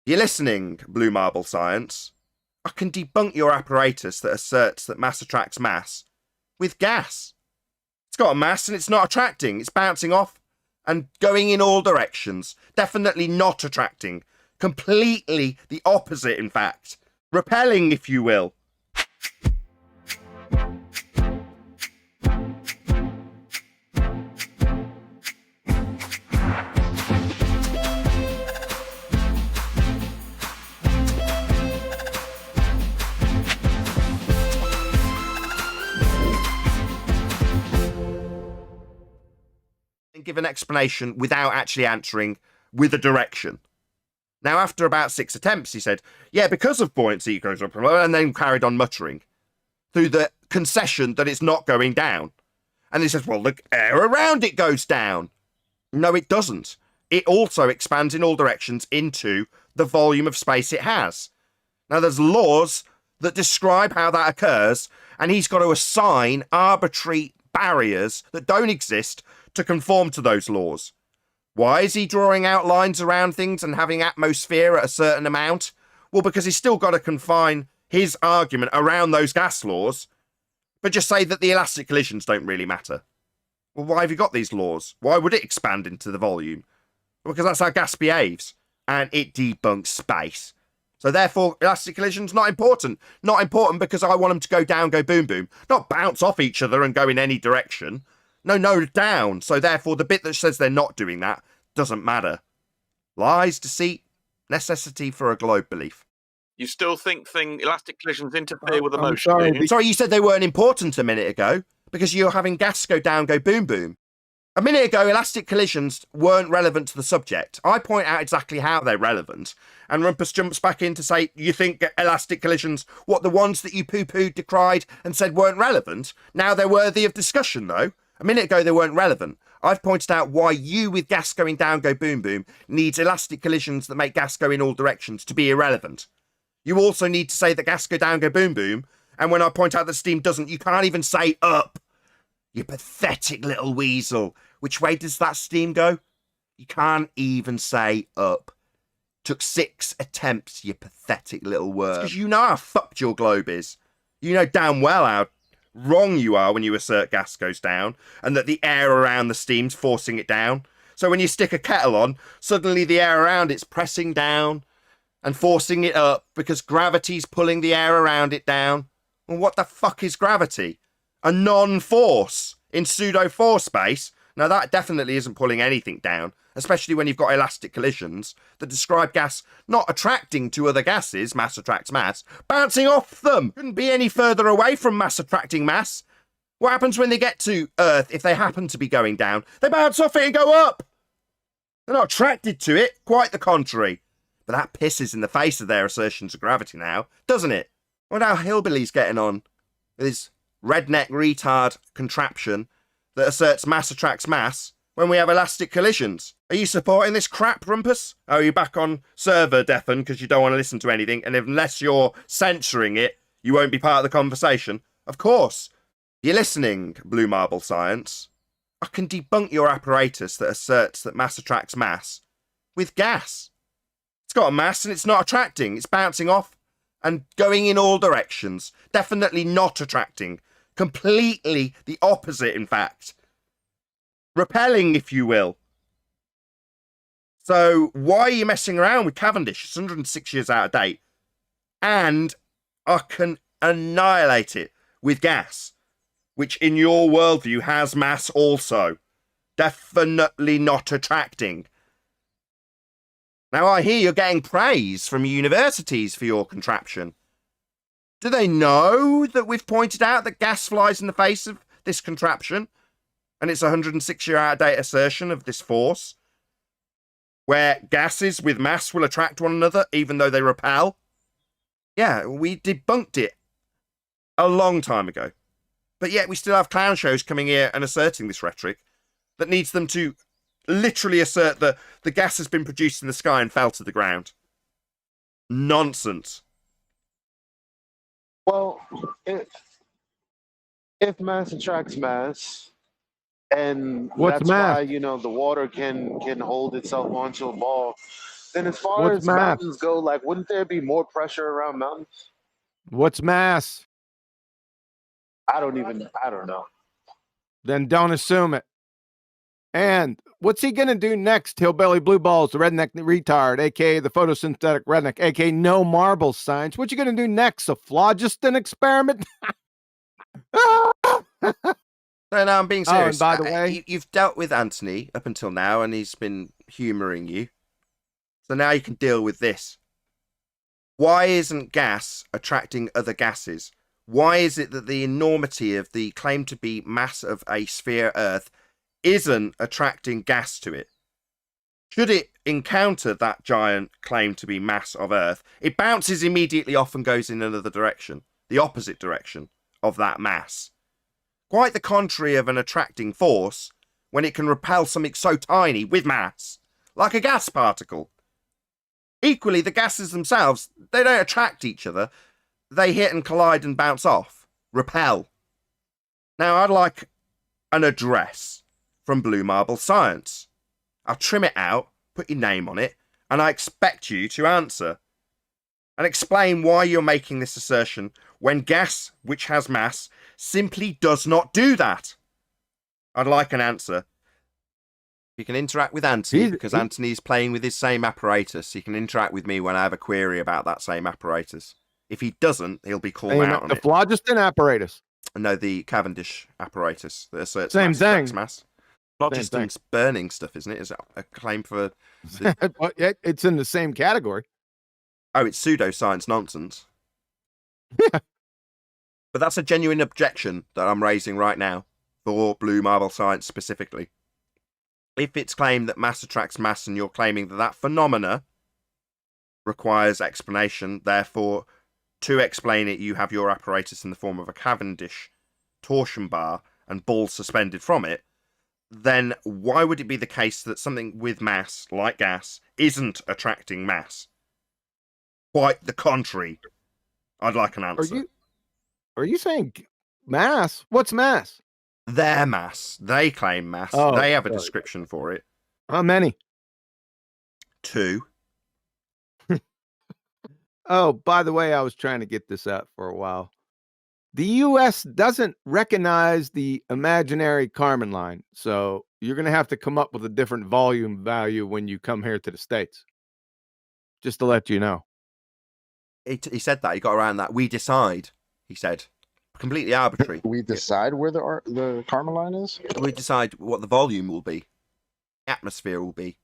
You're listening, Blue Marble Science. I can debunk your apparatus that asserts that mass attracts mass with gas. It's got a mass and it's not attracting. It's bouncing off and going in all directions. Definitely not attracting. Completely the opposite, in fact. Repelling, if you will. And give an explanation without actually answering with a direction. Now, after about 6 attempts, he said, yeah, because of buoyancy, it goes up, and then carried on muttering through the concession that it's not going down. And he says, well, the air around it goes down. No, it doesn't. It also expands in all directions into the volume of space it has. Now, there's laws that describe how that occurs, and he's got to assign arbitrary barriers that don't exist to conform to those laws. Why is he drawing out lines around things and having atmosphere at a certain amount? Well, because he's still got to confine his argument around those gas laws, but just say that the elastic collisions don't really matter. Well, why have you got these laws? Why would it expand into the volume? Because that's how gas behaves, and it debunks space. So therefore, elastic collisions, not important. Not important because I want them to go down, go boom, boom. Not bounce off each other and go in any direction. No, down. So therefore, the bit that says they're not doing that doesn't matter. Lies, deceit, necessity for a globe belief. You still think elastic collisions interfere with the motion? Sorry, you said they weren't important a minute ago because you're having gas go down, go boom, boom. A minute ago, elastic collisions weren't relevant to the subject. I point out exactly how they're relevant, and Rumpus jumps back in to say, you think elastic collisions, what, the ones that you poo-pooed, decried, and said weren't relevant? Now they're worthy of discussion, though. A minute ago, they weren't relevant. I've pointed out why you, with gas going down, go boom, boom, needs elastic collisions that make gas go in all directions to be irrelevant. You also need to say that gas go down, go boom, boom, and when I point out that steam doesn't, you can't even say up. You pathetic little weasel. Which way does that steam go? You can't even say up. Took 6 attempts, you pathetic little worm. Because you know how fucked your globe is. You know damn well how wrong you are when you assert gas goes down and that the air around the steam's forcing it down. So when you stick a kettle on, suddenly the air around it's pressing down and forcing it up because gravity's pulling the air around it down. Well, what the fuck is gravity? A non-force in pseudo-4 space? Now, that definitely isn't pulling anything down, especially when you've got elastic collisions that describe gas not attracting to other gases, mass attracts mass, bouncing off them. Couldn't be any further away from mass attracting mass. What happens when they get to Earth if they happen to be going down? They bounce off it and go up. They're not attracted to it, quite the contrary. But that pisses in the face of their assertions of gravity now, doesn't it? What how Hillbilly's getting on with his redneck retard contraption that asserts mass attracts mass when we have elastic collisions. Are you supporting this crap, Rumpus? Are you back on server deafen because you don't want to listen to anything, and unless you're censoring it, you won't be part of the conversation? Of course. You're listening, Blue Marble Science. I can debunk your apparatus that asserts that mass attracts mass with gas. It's got a mass and it's not attracting. It's bouncing off and going in all directions. Definitely not attracting. Completely the opposite, in fact. Repelling, if you will. So why are you messing around with Cavendish? It's 106 years out of date. And I can annihilate it with gas, which in your worldview has mass also. Definitely not attracting. Now I hear you're getting praise from universities for your contraption. Do they know that we've pointed out that gas flies in the face of this contraption? And it's a 106-year out-of-date assertion of this force, where gases with mass will attract one another even though they repel? Yeah, we debunked it a long time ago. But yet we still have clown shows coming here and asserting this rhetoric that needs them to literally assert that the gas has been produced in the sky and fell to the ground. Nonsense. Well, if mass attracts mass, and that's why, you know, the water can hold itself onto a ball, Then as far What's as mass? mountains go, like, wouldn't there be more pressure around mountains? What's mass? I don't know. Then don't assume it. And what's he going to do next? Hillbilly Blue Balls, the redneck retard, a.k.a. the photosynthetic redneck, a.k.a. no marble science. What you going to do next? A phlogiston experiment? No, I'm being serious. Oh, and by the way, you've dealt with Anthony up until now, and he's been humouring you. So now you can deal with this. Why isn't gas attracting other gases? Why is it that the enormity of the claim to be mass of a sphere Earth isn't attracting gas to it? Should it encounter that giant claim to be mass of Earth, it bounces immediately off and goes in another direction, the opposite direction of that mass. Quite the contrary of an attracting force when it can repel something so tiny with mass, like a gas particle. Equally, the gases themselves, they don't attract each other. They hit and collide and bounce off. Repel. Now, I'd like an address from Blue Marble Science. I'll trim it out, put your name on it, and I expect you to answer. And explain why you're making this assertion when gas, which has mass, simply does not do that. I'd like an answer. You can interact with Anthony because Anthony's playing with his same apparatus. He can interact with me when I have a query about that same apparatus. If he doesn't, he'll be called out on the it. phlogiston apparatus. No, the Cavendish apparatus that asserts Same thing. mass. Phlogiston's burning stuff, isn't it? Is that a claim for? It's in the same category. Oh, it's pseudoscience nonsense. But that's a genuine objection that I'm raising right now for Blue Marble Science specifically. If it's claimed that mass attracts mass and you're claiming that that phenomena requires explanation, therefore, to explain it, you have your apparatus in the form of a Cavendish torsion bar and balls suspended from it, then why would it be the case that something with mass, like gas, isn't attracting mass? Quite the contrary. I'd like an answer. Are you saying mass? What's mass? Their mass. They claim mass. Oh, they have a description for it. How many? 2. Oh, by the way, I was trying to get this out for a while. The U.S. doesn't recognize the imaginary Kármán line, so you're going to have to come up with a different volume value when you come here to the States. Just to let you know. He said that. He got around that. We decide, he said. Completely arbitrary. We decide where the Kármán line is? We decide what the volume will be. The atmosphere will be.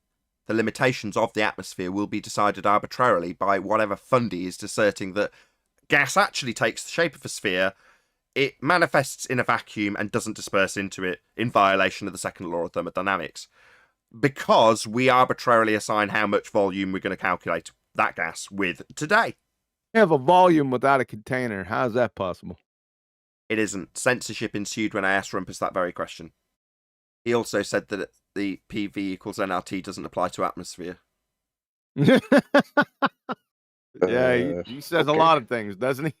The limitations of the atmosphere will be decided arbitrarily by whatever fundy is asserting that gas actually takes the shape of a sphere, it manifests in a vacuum and doesn't disperse into it in violation of the second law of thermodynamics. Because we arbitrarily assign how much volume we're going to calculate that gas with today. You have a volume without a container. How is that possible? It isn't. Censorship ensued when I asked Rumpus that very question. He also said that the PV equals NRT doesn't apply to atmosphere. Yeah, he says a lot of things, doesn't he?